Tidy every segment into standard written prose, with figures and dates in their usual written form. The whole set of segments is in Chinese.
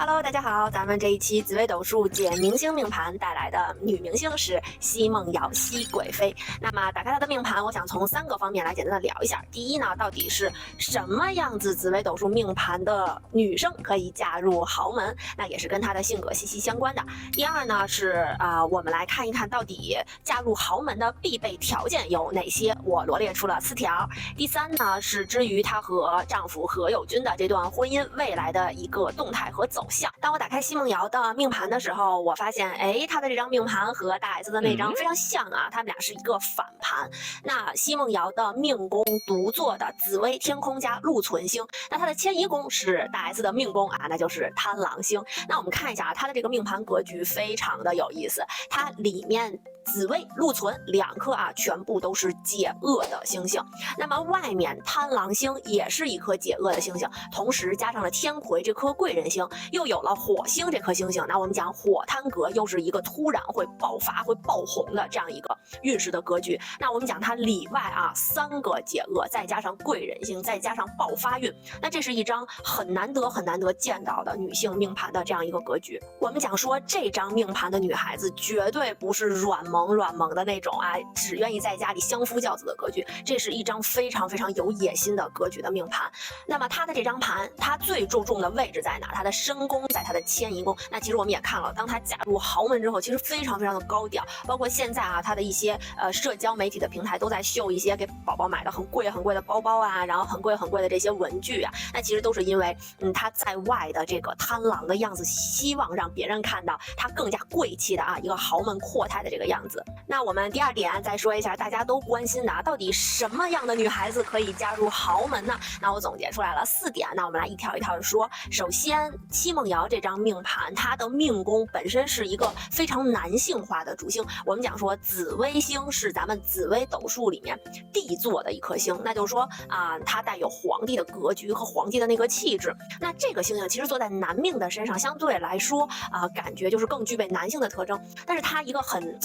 Hello， 大家好，咱们这一期紫微斗数解明星命盘带来的女明星是奚梦瑶，熹贵妃。那么打开她的命盘，我想从3个方面来简单的聊一下。第一呢，到底是什么样子紫微斗数命盘的女生可以嫁入豪门，那也是跟她的性格息息相关的。第二呢是我们来看一看到底嫁入豪门的必备条件有哪些，我罗列出了4条。第三呢是至于她和丈夫何猷君的这段婚姻未来的一个动态和走向。当我打开奚梦瑶的命盘的时候，我发现她的这张命盘和大 S 的那张非常像啊，他们俩是一个反盘。那奚梦瑶的命宫独坐的紫微天空加禄存星，那她的迁移宫是大 S 的命宫啊，那就是贪狼星。那我们看一下啊，她的这个命盘格局非常的有意思，它里面紫微禄存2颗啊，全部都是解厄的星星。那么外面贪狼星也是一颗解厄的星星，同时加上了天魁这颗贵人星，又有了火星这颗星星。那我们讲火贪格又是一个突然会爆发会爆红的这样一个运势的格局。那我们讲它里外啊3个解厄，再加上贵人星，再加上爆发运，那这是一张很难得见到的女性命盘的这样一个格局。我们讲说这张命盘的女孩子绝对不是软萌的那种啊，只愿意在家里相夫教子的格局，这是一张非常有野心的格局的命盘。那么她的这张盘，她最注重的位置在哪？她的身宫在她的迁移宫。那其实我们也看了，当她嫁入豪门之后，其实非常的高调，包括现在啊，她的一些社交媒体的平台都在秀一些给宝宝买的很贵的包包啊，然后很贵的这些文具啊，那其实都是因为她在外的这个贪狼的样子，希望让别人看到她更加贵气的啊一个豪门阔太的这个样子。那我们第2点再说一下大家都关心的啊，到底什么样的女孩子可以嫁入豪门呢？那我总结出来了4点，那我们来一条一条的说。首先奚梦瑶这张命盘，她的命宫本身是一个非常男性化的主星。我们讲说紫微星是咱们紫微斗数里面帝座的一颗星，那就是说啊，它带有皇帝的格局和皇帝的那个气质。那这个星星其实坐在男命的身上，相对来说感觉就是更具备男性的特征。但是她一个很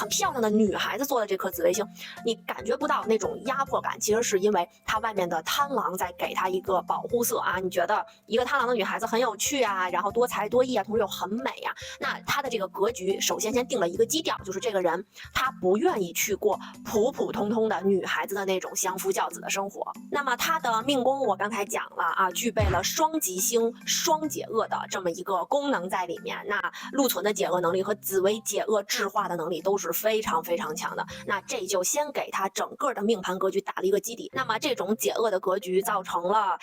漂亮的女孩子做的这颗紫微星，你感觉不到那种压迫感，其实是因为她外面的贪狼在给她一个保护色啊。你觉得一个贪狼的女孩子很有趣啊，然后多才多艺啊，同时又很美啊。那她的这个格局，首先先定了一个基调，就是这个人她不愿意去过普通的女孩子的那种相夫教子的生活。那么她的命宫我刚才讲了啊，具备了双吉星双解厄的这么一个功能在里面。那禄存的解厄能力和紫微解厄制化的能力都是非常强的。那这就先给她整个的命盘格局打了一个基底。那么这种解厄的格局造成了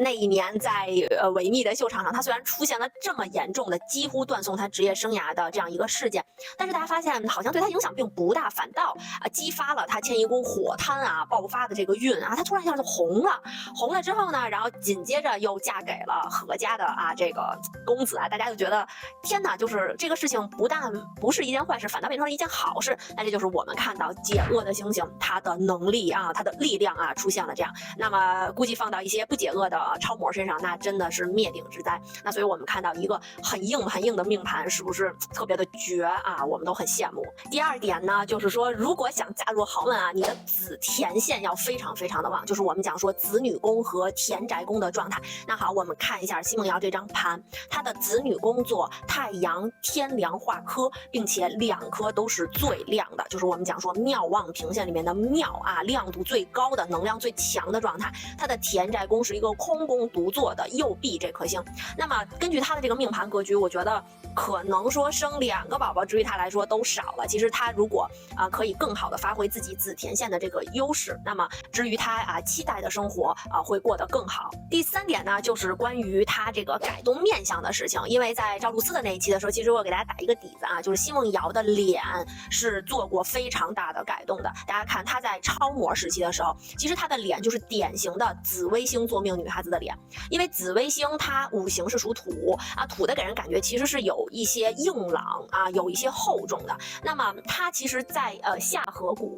那一年在维密的秀场上，她虽然出现了这么严重的几乎断送她职业生涯的这样一个事件，但是大家发现好像对她影响并不大，反倒激发了她迁移宫火贪啊爆发的这个运啊，她突然一下就红了之后呢，然后紧接着又嫁给了何家的这个公子啊，大家就觉得天哪，就是这个事情不但不是一件坏事，反倒变成了一件好事。那这就是我们看到解厄的星星它的能力啊，它的力量啊出现了这样。那么估计放到一些不解厄的超模身上，那真的是灭顶之灾。那所以我们看到一个很硬的命盘，是不是特别的绝啊？我们都很羡慕。第2点呢，就是说如果想嫁入豪门啊，你的子田线要非常的旺，就是我们讲说子女宫和田宅宫的状态。那好，我们看一下奚梦瑶这张盘，她的子女宫做太阳天梁化科，并且2颗都是最亮的，就是我们讲说妙望平线里面的妙啊，亮度最高的能量最强的状态。她的田宅宫是一个空宫独坐的右弼这颗星。那么根据她的这个命盘格局，我觉得可能说生2个宝宝至于她来说都少了。其实她如果可以更好的发挥自己子田线的这个优势，那么至于她期待的生活会过得更好。第3点呢，就是关于她这个改动面相的事情。因为在赵露思的那一期的时候，其实我给大家打一个底子啊，就是奚梦瑶的脸是做过非常大的改动的。大家看她在超模时期的时候，其实她的脸就是典型的紫微星坐命女孩子的脸。因为紫微星它五行是属土啊，土的给人感觉其实是有一些硬朗啊，有一些厚重的。那么它其实在下颌骨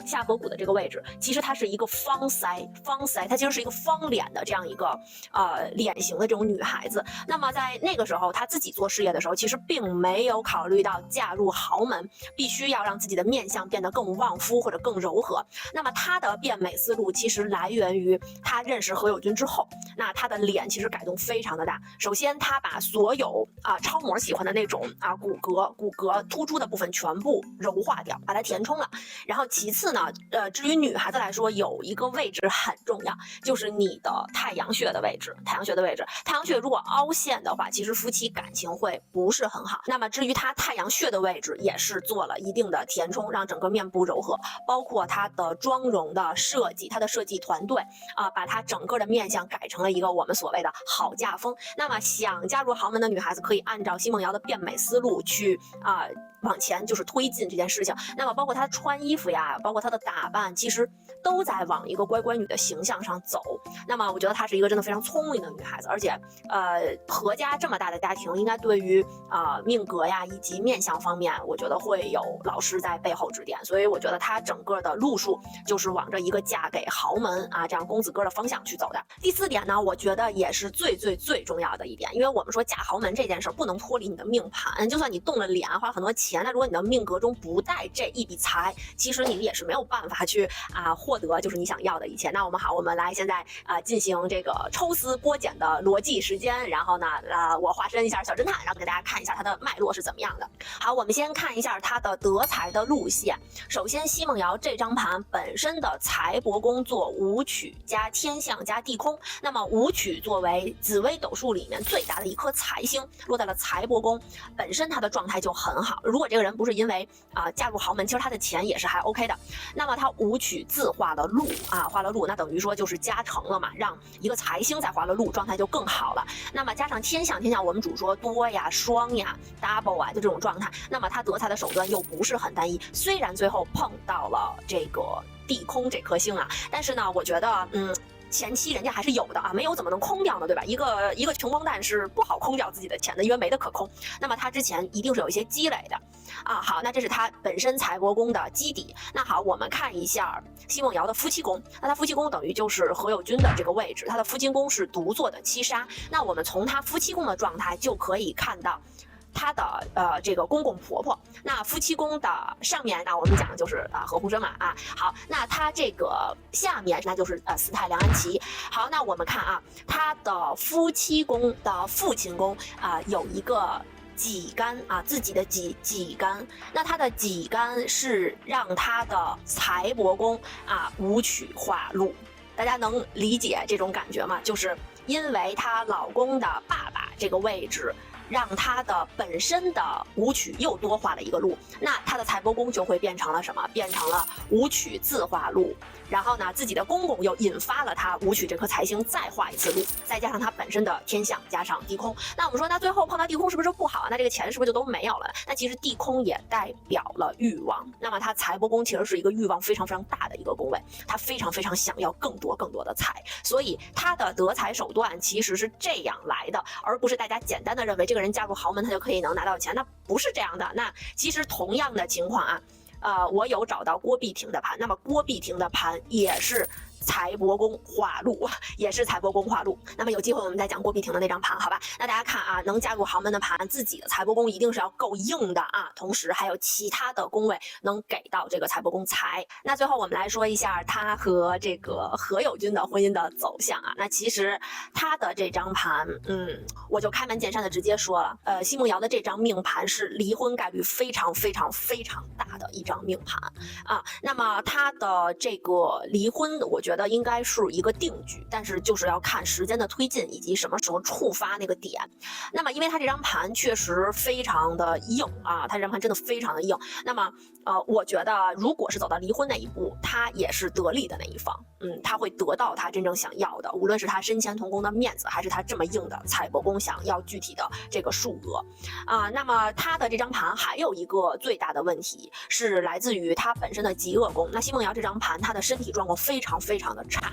的这个位置，其实它是一个方腮，它其实是一个方脸的这样一个脸型的这种女孩子。那么在那个时候她自己做事业的时候，其实并没有考虑到嫁入豪门必须要让自己的面相变得更旺夫或者更柔和。那么他的变美思路其实来源于他认识何猷君之后，那他的脸其实改动非常的大。首先他把所有超模喜欢的那种骨骼突出的部分全部柔化掉，把它填充了。然后其次呢，至于女孩子来说，有一个位置很重要，就是你的太阳穴的位置。太阳穴如果凹陷的话，其实夫妻感情会不是很好。那么至于他太阳穴的位置，也是做了一定的填充，让整个面部柔和，包括他的妆容的设计，他的设计团队把他整个的面相改成了一个我们所谓的好嫁风。那么想嫁入豪门的女孩子，可以按照奚梦瑶的变美思路去往前就是推进这件事情。那么包括她穿衣服呀，包括她的打扮，其实都在往一个乖乖女的形象上走。那么我觉得她是一个真的非常聪明的女孩子，而且何家这么大的家庭，应该对于命格呀以及面相方面，我觉得会有老师在背后指点。所以我觉得她整个的路数就是往着一个嫁给豪门这样公子哥的方向去走的。第4点呢，我觉得也是最重要的一点，因为我们说嫁豪门这件事不能脱离你的命盘，就算你动了脸花了很多钱，那如果你的命格中不带这一笔财，其实你也是没有办法去获得就是你想要的一切。那我们来现在进行这个抽丝剥茧的逻辑时间，然后呢我化身一下小侦探，然后给大家看一下它的脉络是怎么样的。好，我们先看一下它的得财的路线。首先奚梦瑶这张盘本身的财帛宫做武曲加天象加地空，那么武曲作为紫微斗数里面最大的一颗财星，落在了财帛宫，本身它的状态就很好。如果这个人不是因为嫁入豪门，其实他的钱也是还 OK 的。那么他武曲自化了禄化了禄，那等于说就是加成了嘛，让一个财星在化了禄，状态就更好了。那么加上天象我们主说多呀、双呀、double 就这种状态，那么他得财的手段又不是很单一。虽然最后碰到了这个地空这颗星但是呢，我觉得前期人家还是有的没有怎么能空掉呢，对吧？一个穷光蛋是不好空掉自己的钱的，因为没得可空。那么他之前一定是有一些积累的好，那这是他本身财帛宫的基底。那好，我们看一下奚梦瑶的夫妻宫。那他夫妻宫等于就是何猷君的这个位置，他的夫妻宫是独坐的七杀。那我们从他夫妻宫的状态就可以看到他的这个公公婆婆。那夫妻宫的上面，那我们讲的就是合户生嘛好，那他这个下面那就是四太梁安琪。好，那我们看他的夫妻宫的父亲宫有一个己干自己的己干。那他的己干是让他的财帛宫武曲化禄。大家能理解这种感觉吗？就是因为她老公的爸爸这个位置，让她的本身的武曲又多化了一个禄，那她的财帛宫就会变成了什么？变成了武曲自化禄。然后呢，自己的公公又引发了他武曲这颗财星再化一次禄，再加上他本身的天象加上地空。那我们说，那最后碰到地空是不是不好那这个钱是不是就都没有了？那其实地空也代表了欲望，那么他财帛宫其实是一个欲望非常大的一个宫位，他非常想要更多的财，所以他的得财手段其实是这样来的，而不是大家简单的认为这个人嫁入豪门他就可以能拿到钱，那不是这样的。那其实同样的情况我有找到郭碧婷的盘，那么郭碧婷的盘也是财帛宫化禄，也是财帛宫化禄。那么有机会我们再讲郭碧婷的那张盘，好吧？那大家看能嫁入豪门的盘，自己的财帛宫一定是要够硬的同时还有其他的宫位能给到这个财帛宫财。那最后我们来说一下他和这个何猷君的婚姻的走向那其实他的这张盘，我就开门见山的直接说了，奚梦瑶的这张命盘是离婚概率非常大的一张命盘那么他的这个离婚，我觉得应该是一个定局，但是就是要看时间的推进以及什么时候触发那个点。那么因为他这张盘确实非常的硬他这张盘真的非常的硬。那么我觉得如果是走到离婚那一步，他也是得利的那一方，他会得到他真正想要的，无论是他身前同宫的面子，还是他这么硬的财帛宫想要具体的这个数额那么他的这张盘还有一个最大的问题是来自于他本身的极恶宫。那奚梦瑶这张盘，他的身体状况非常的差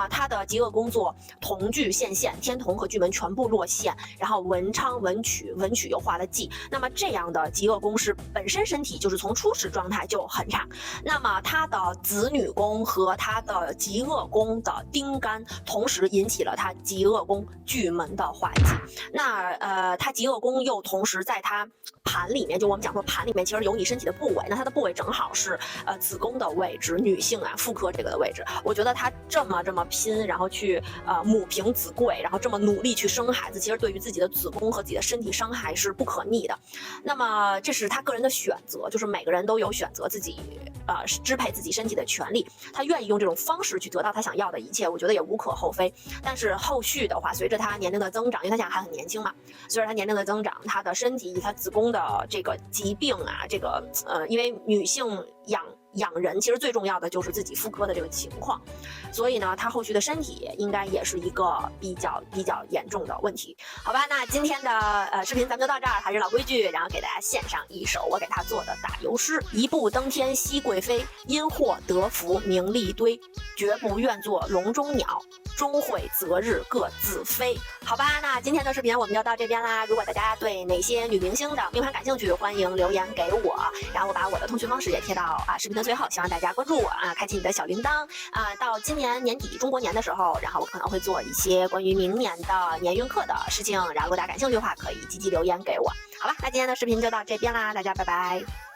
他的极恶宫做同巨现线，天同和巨门全部落线，然后文昌文曲又化了忌。那么这样的极恶宫是本身身体就是从初始状态就很差。那么他的子女宫和他的极恶宫的丁干，同时引起了他极恶宫巨门的化忌。那他极恶宫又同时在他盘里面，就我们讲说盘里面其实有你身体的部位，那它的部位正好是子宫的位置，女性啊妇科这个的位置。我觉得他这么拼，然后去母凭子贵，然后这么努力去生孩子，其实对于自己的子宫和自己的身体伤害是不可逆的。那么这是他个人的选择，就是每个人都有选择自己支配自己身体的权利，他愿意用这种方式去得到他想要的一切，我觉得也无可厚非。但是后续的话，随着他年龄的增长，因为他现在还很年轻嘛，随着他年龄的增长，他的身体以及他子宫的这个疾病啊，这个因为女性养人其实最重要的就是自己妇科的这个情况，所以呢，他后续的身体应该也是一个比较严重的问题，好吧？那今天的视频咱们就到这儿，还是老规矩，然后给大家献上一首我给他做的打油诗：一步登天熹贵妃，因祸得福名利堆，绝不愿做笼中鸟，终会择日各自飞。好吧，那今天的视频我们就到这边啦。如果大家对哪些女明星的命盘感兴趣，欢迎留言给我，然后我把我的通讯方式也贴到视频的最后，希望大家关注我开启你的小铃铛到今年年底中国年的时候，然后我可能会做一些关于明年的年运课的事情，然后如果大家感兴趣的话，可以积极留言给我。好吧，那今天的视频就到这边啦，大家拜拜。